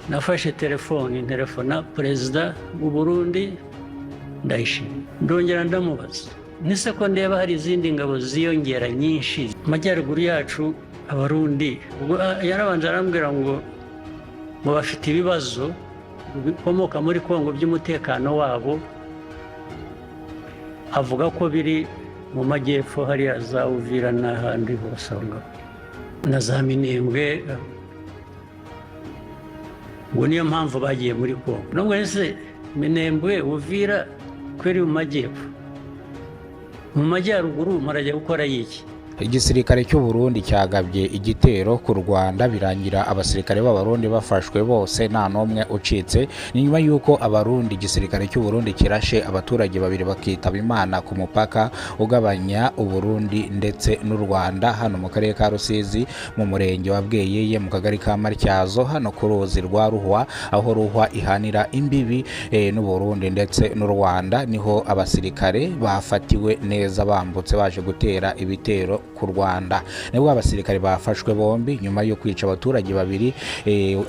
nafashe telefona perezida w'u Burundi Ndayishimiye, ndongera ndamubaza nise ko ndeba hari izindi ngabo ziyongera nyinshi amajyaruguru yacu abarundi. Ubwo yarabanje arambwira ngo bafite ibibazo bikomoka muri Kongo by'umutekano wabo, avuga ko biri mu majyepfo hariya za Uvira n'ahandi hose na za Minembwe. Ngo niyo mpamvu bagiye muri Kongo. Nubwo ese Minembwe Uvira kweri mu majyepfo, mu majyaruguru murajya gukora iki? Igisirikare cy'u Burundi cyagabye igitero ku Rwanda birangira abasirikare b'abarundi bafashwe bose nta n'umwe ucitse. Ni nyuma y'uko abarundi igisirikare cy'u Burundi kirashe abaturage babiri bakitaba Imana ku mupaka ugabanya u Burundi ndetse n'u Rwanda hano mu karere ka Rusizi mu murenge wa Bweyeye mu kagari ka Matyazo hano ku ruzi rwa Ruhwa, aho Ruhwa ihanira imbibi n'u Burundi ndetse n'u Rwanda. Niho abasirikare bafatiwe neza bambutse baje gutera ibitero ku Rwanda. Nibwo abasirikare bafashwe bombi nyuma yo kwica abaturage babiri.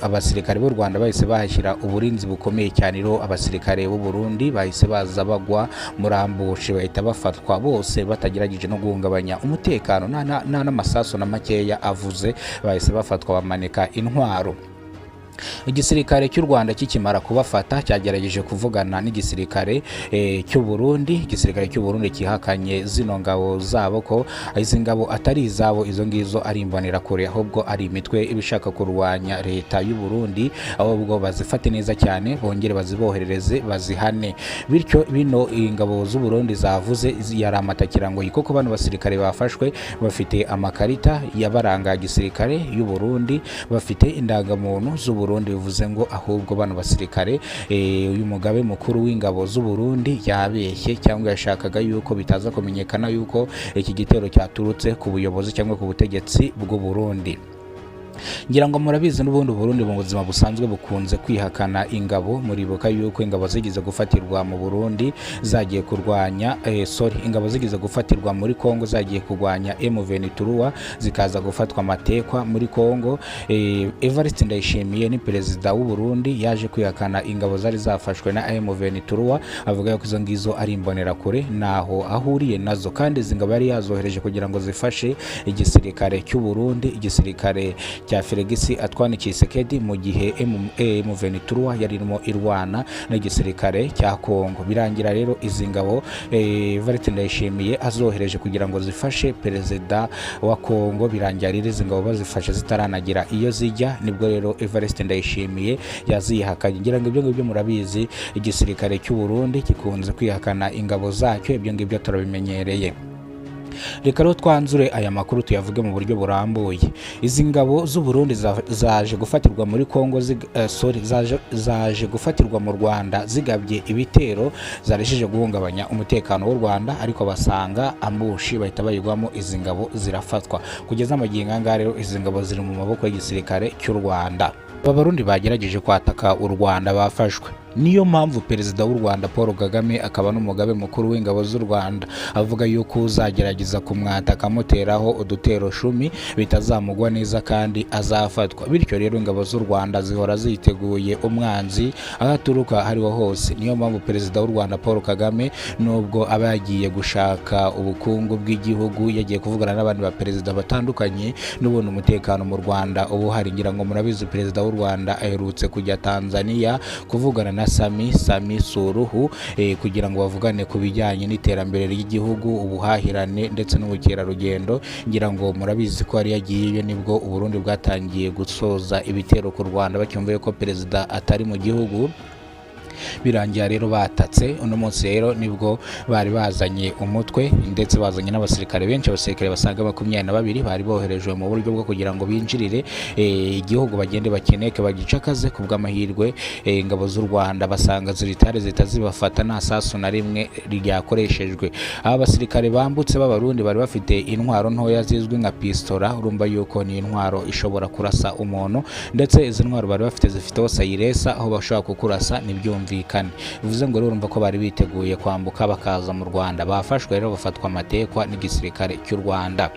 Abasirikare b'u Rwanda bahise bahashyira uburinzi bukomeye cyane, ro abasirikare b'u Burundi bahise baza bagwa muri ambushi bahita bafatwa bose batagerageje no guhungabanya umutekano, nta n'amasaso na makeya avuze, bahise bafatwa bamanika intwaro. Igisirikare cy'u Rwanda kikimara kubafata cyagerageje kuvugana n'igisirikare cy'u Burundi. Igisirikare cy'u Burundi kihakanye zino ngabo zabo ko izi ngabo atari izabo, izo ngizo ari imbonera kure, ahubwo ari imitwe ibishaka kurwanya leta y'u Burundi, ahubwo bazifate neza cyane bongere baziboherereze bazihane. Bityo bino ingabo z'u Burundi zavuze yaramatakira ngo koko bano basirikare bafashwe bafite amakarita yabaranga gisirikare y'u Burundi, bafite indangamuntu z'u Burundi, bivuze ngo ahubwo bano basirikare uyu mugabe mukuru w'ingabo z'u Burundi yabeshye cyangwa yashakaga yuko bitaza kumenyekana yuko iki gitero cyaturutse ku buyobozi cyangwa ku butegetsi bw'u Burundi. Ngira ngo murabizi n'ubundi Burundi mu buzima busanzwe bukunze kwihakana ingabo. Muribuka yuko ingabo zigize gufatirwa mu Burundi zagiye kurwanya ingabo zigize gufatirwa muri Kongo zagiye kurwanya M23 zikaza gufatwa amatekwa muri Kongo. Evariste Ndayishimiye ni perezida w'u Burundi yaje kwihakana ingabo zari zafashwe na M23, avuga ko izo ngizo ari imbonera kure naho ahuriye nazo, kandi izi ngabo yari yazohereje kugira ngo zifashe igisirikare cy'u Burundi, igisirikare cya Felix Antoine Tshisekedi mu gihe M23 yarimo irwana n'igisirikare cya Kongo. Birangira rero izi ngabo Evariste Ndayishimiye azohereje kugira ngo zifashe perezida wa Kongo. Birangira rero izi ngabo bazifashe zitaranagira iyo zijya, nibwo rero Evariste Ndayishimiye yazihakanye. Ngira ngo ibyo ngibyo murabizi, igisirikare cy'u Burundi kikunze kwihakana ingabo zacyo, ibyo ngibyo turabimenyereye. Reka rero twanzure aya makuru tuyavuge mu buryo burambuye. Izi ngabo z'u Burundi zaje gufatirwa muri Kongo, zaje gufatirwa mu Rwanda zigabye ibitero, zaresheje guhungabanya umutekano w'u Rwanda, ariko basanga ambushi bahita bayigwamo, izi ngabo zirafatwa. Kugeza amagingo anga rero izi ngabo ziri mu maboko y'igisirikare cy'u Rwanda. Abarundi bagerageje kwataka u Rwanda bafashwe. Niyo mpamvu perezida w'u Rwanda Paul Kagame akaba n'umugabe mukuru w'ingabo z'u Rwanda avuga yuko uzagerageza kumwataka amuteraho udutero 10 bitazamugwa neza kandi azafatwa. Bityo rero ingabo z'u Rwanda zihora ziteguye umwanzi aho aturuka hariho hose. Niyo mpamvu perezida w'u Rwanda Paul Kagame nubwo aba yagiye gushaka ubukungu bw'igihugu, yagiye kuvugana n'abandi ba perezida batandukanye, n'ubona umutekano mu Rwanda ubu hari. Ngira ngo murabizi perezida w'u Rwanda aherutse kujya Tanzania kuvugana na Sami Suluhu kugira ngo bavugane ku bijyanye n'iterambere ry'igihugu, ubuhahirane ndetse n'ubukerarugendo. Ngira ngo murabizi ko ari yagiye, nibwo u Burundi bwatangiye gusoza ibitero ku Rwanda bacyumviye ko perezida atari mu gihugu. Birangira rero batatse. Uno munsi rero nibwo bari bazanye umutwe ndetse bazanye n'abasirikare benshi, abasirikare basaga 22 bari boherejwe mu buryo bwo kugira ngo binjirire igihugu bagende bakeneke bagicakaze. Ku bw'amahirwe ingabo z'u Rwanda basanga ziritare zitazibafata, nta sasu na rimwe ryakoreshejwe. Aba basirikare bambutse b'abarundi bari bafite intwaro ntoya zizwi nka pistola. Urumva yuko ni intwaro ishobora kurasa umuntu, ndetse izi ntwaro bari bafite zifiteho sayiresa aho bashobora kukurasa n'ibyumvikane. Bivuze ngo rero urumva ko bari biteguye kwambuka bakaza mu Rwanda. Bafashwe rero bafatwa amatekwa n'igisirikare cy'u Rwanda.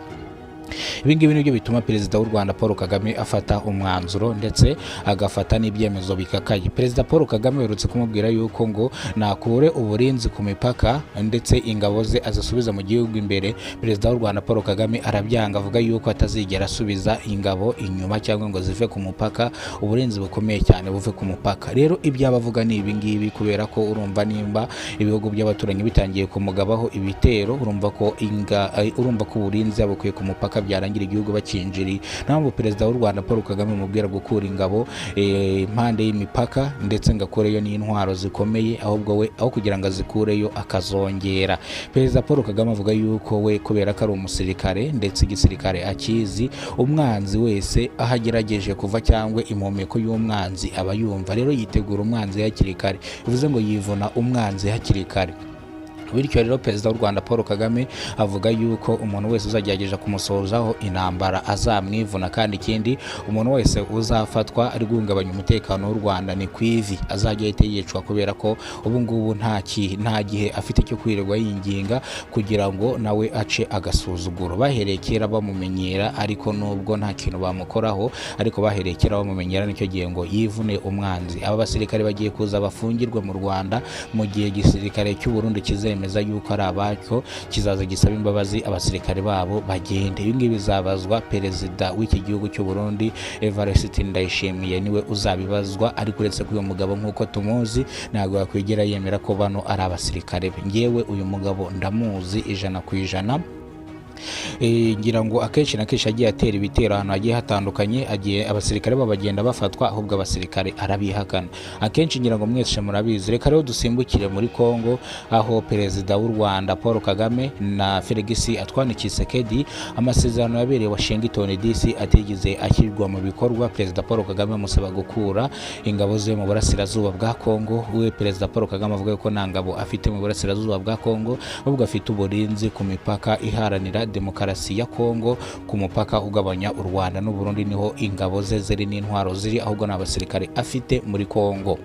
Ibi ngibi nibyo bituma perezida w'u Rwanda Paul Kagame afata umwanzuro ndetse agafata n'ibyemezo bikakaye. Perezida Paul Kagame aherutse kumubwira yuko ngo nakure uburinzi ku mipaka ndetse ingabo ze azisubiza mu gihugu imbere. Perezida w'u Rwanda Paul Kagame arabyanga, avuga yuko atazigera asubiza ingabo inyuma cyangwa ngo zive ku mupaka, uburinzi bukomeye cyane buve ku mupaka. Rero ibyo abavuga ni ibi ngibi, kubera ko urumva nimba ibihugu by'abaturanyi bitangiye kumugabaho ibitero, urumva ko uburinzi yabukuye ku mupaka byarangira igihugu bakinjiriye. Ntabwo perezida w'u Rwanda Paul Kagame mubwira gukura ingabo impande y'imipaka ndetse ngakureyo n'intwaro zikomeye, ahubwo we aho kugira ngo azikureyo akazongera. Perezida Paul Kagame avuga yuko we kubera ko ari umusirikare ndetse igisirikare akizi, umwanzi wese aho agerageje kuva cyangwa impumeko y'umwanzi aba yumva. Rero yitegura umwanzi hakiri kare, bivuze ngo yivuna umwanzi hakiri kare. Bityo rero perezida w'u Rwanda Paul Kagame avuga yuko umuntu wese uzagerageje kumusozaho intambara azamwivuna, kandi ikindi umuntu wese uzafatwa ari guhungabanya umutekano w'u Rwanda ni kwivi azajya ahita yicwa, kubera ko ubu ngubu nta gihe afite cyo kwirirwa yinginga kugira ngo nawe ace agasuzuguro. Bahereye kera bamumenyera, ariko nubwo nta kintu bamukoraho, ariko bahereye kera bamumenyera, nicyo gihe ngo yivune umwanzi. Aba basirikare bagiye kuza bafungirwe mu Rwanda, mu gihe igisirikare cy'u Burundi kizemeza yuko ari abacyo kizaza gisaba imbabazi abasirikare babo bagende. Ibi ngibi bizabazwa perezida w'iki gihugu cy'u Burundi Evariste Ndayishimiye, niwe uzabibazwa. Ariko uretse ko uyu mugabo nk'uko tumuzi ntabwo yakwigera yemera ko bano ari abasirikare be. Ngewe uyu mugabo ndamuzi 100%. Ngira ngo akenshi na kenshi agiye atera ibitero ahantu hagiye hatandukanye, agiye abasirikare babagenda bafatwa, ahubwo abasirikare arabihakana. Akenshi ngira ngo mwese murabizi. Reka rero dusimbukire muri Kongo, aho perezida w'u Rwanda Paul Kagame na Felix Antoine Tshisekedi amasezerano yabereye Washington DC atigeze ashyirwa mu bikorwa. Perezida Paul Kagame amusaba gukura ingabo ze mu burasirazuba bwa Kongo. We perezida Paul Kagame avuga ko nta ngabo afite mu burasirazuba bwa Kongo, ahubwo afite uburinzi ku mipaka iharanira demokarasi ya Kongo, ku mupaka ugabanya u Rwanda n'u Burundi niho ingabo ze ziri n'intwaro ziri, ahubwo n'abasirikare afite muri Kongo.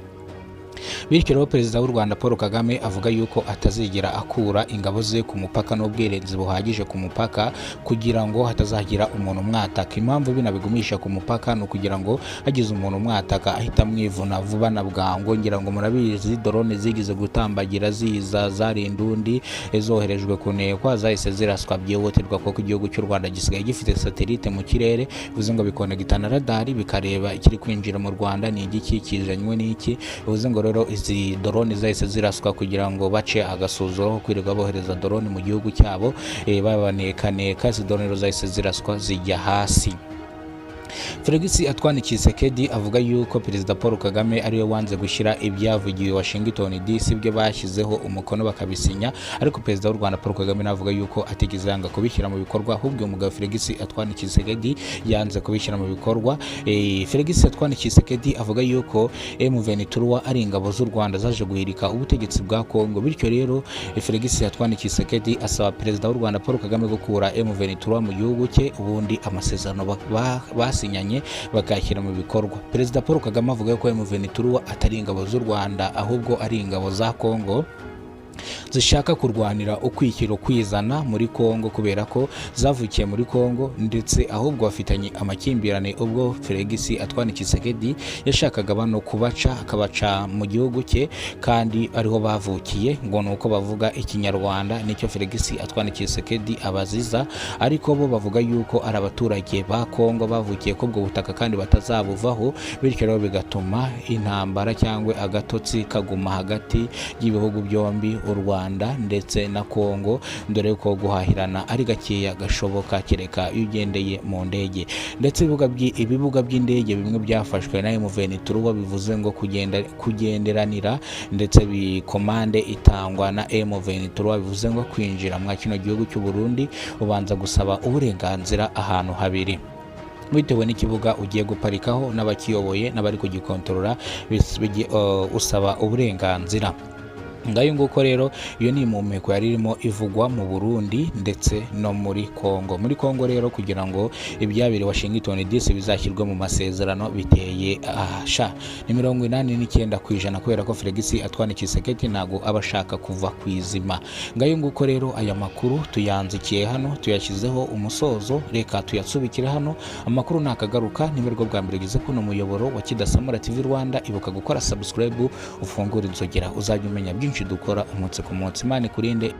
Bityo rero perezida w'u Rwanda Paul Kagame avuga yuko atazigera akura ingabo ze ku mupaka n'ubwirinzi buhagije ku mupaka, kugira ngo hatazagira umuntu mwataka. Impamvu binabigumisha ku mupaka ni ukugira ngo hagize umuntu mwataka ahita mwivuna vuba na bwangu. Ngira ngo murabizi drone zigize gutambagira ziza zarindundi zoherejwe kunekwa, zahise ziraswa byihutirwa kuko igihugu cy'u Rwanda gisigaye gifite satellite mu kirere, bivuze ngo bikonegita na radari bikareba ikiri kwinjira mu Rwanda ni igiki kizanywe n'iki. Bivuze ngo rero izi drone zahise ziraswa kugira ngo bace agasuzuro kwirirwa bohereza drone mu gihugu cyabo, babanekaneka. Izi drone zahise ziraswa zijya hasi. Felix Antoine Tshisekedi avuga yuko perezida Paul Kagame ariwe wanze gushyira ibyavugiwe Washington DC byo bashyizeho umukono bakabisinya, ariko perezida w'u Rwanda Paul Kagame navuga yuko atigeze yanga kubishyira mu bikorwa, ahubwo umugabo Felix Antoine Tshisekedi yanze kubishyira mu bikorwa. Felix Antoine Tshisekedi avuga yuko M23 ari ingabo z'u Rwanda zaje guhirika ubutegetsi bwa Kongo. Bityo rero Felix Antoine Tshisekedi asaba perezida w'u Rwanda Paul Kagame gukura M23 mu gihugu cye, ubundi amasezerano basinyanye bakayashyira mu bikorwa. Perezida Paul Kagame avuga ko M23 atari ingabo z'u Rwanda, ahubwo ari ingabo za Kongo zishaka kurwanira ukwishyira kwizana muri Kongo, kubera ko zavukiye muri Kongo ndetse ahubwo bafitanye amakimbirane. Ubwo Felix Antoine Tshisekedi yashakaga bano kubaca akabaca mu gihugu cye, kandi ariho bavukiye, ngo nuko bavuga ikinyarwanda, nicyo Felix Antoine Tshisekedi abaziza. Ariko bo bavuga yuko ari abaturage ba Kongo bavukiye ko ubwo butaka kandi batazabuvaho. Bityo rero bigatuma intambara cyangwa agatotsi kaguma hagati y'ibihugu byombi, u Rwanda ndetse na Kongo, dore ko guhahirana ari gakeya gashoboka kereka iyo ugendeye mu ndege. Ndetse ibibuga by'indege bimwe byafashwe na M23, bivuze ngo kugenderanira, ndetse bikomande itangwa na M23, bivuze ngo kwinjira mu kino gihugu cy'u Burundi ubanza gusaba uburenganzira ahantu habiri, bitewe n'ikibuga ugiye guparikaho n'abakiyoboye n'abari kugikontorora, usaba uburenganzira. ngayo nguko rero iyo ni impumeko yari irimo ivugwa mu Burundi ndetse no muri Kongo rero kugira ngo ibyabiri Washington DC bizashyirwe mu masezerano biteye ni 89% kubera ko Felix Antoine Tshisekedi ntago abashaka kuva kwizima. Ngayo nguko rero aya makuru tuyanzikiye hano tuyashyizeho umusozo, reka tuyasubikire hano. Amakuru nakagaruka nimerwo bwa mbere gize kuno muyoboro wa Kidasamura TV Rwanda, ibuka gukora subscribe ufungura inzogera uzajya umenya byinshi dukora umunsi ku munsi. Imana ikurinde.